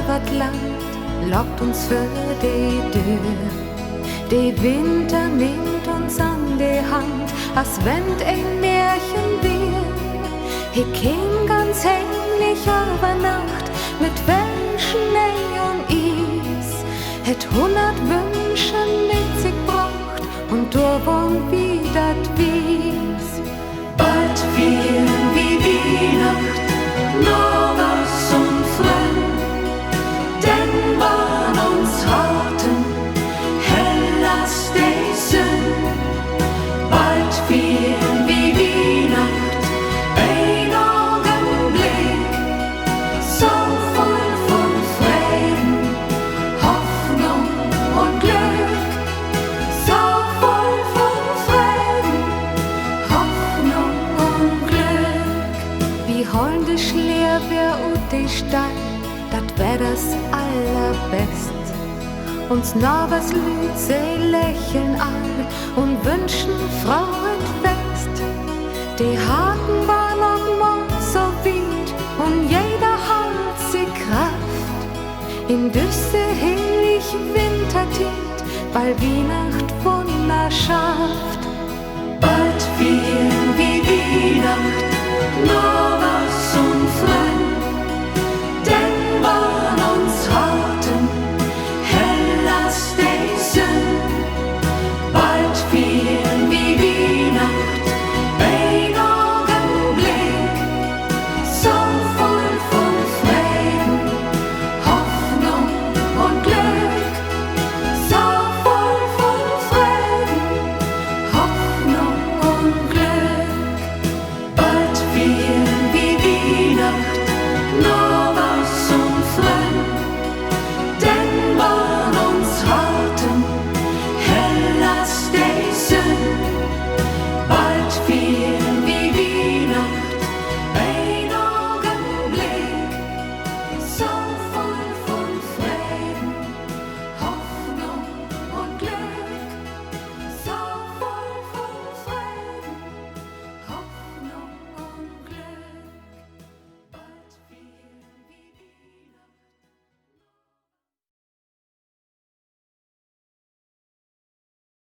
wat Land lockt uns für die Tür. Die Winter nimmt uns an die Hand, als wenn ein Märchen wär. Ich ging ganz heimlich über Nacht mit Wellen, Schnee und Eis. Hätt 100 Wünsche mit sich gebracht und durchwohnt wieder Wies. Bald wären wie Weihnacht, noch was und frei, denn waren uns Harten hell als die Sonne. Bald wären wie Weihnacht, ein Augenblick, so voll von Frieden, Hoffnung und Glück, so voll von Frieden, Hoffnung und Glück. Wie heulende Schleer wär ut die Stadt, dat wär das allerbest. Uns noch was Lüd, sie lächeln an und wünschen frohes Fest. Die Haken war noch mal so weit und jeder hat sie Kraft. In düsse, hillig Wintertiet, weil Weihnacht Wunder schafft. Bald wären wie Weihnacht, noch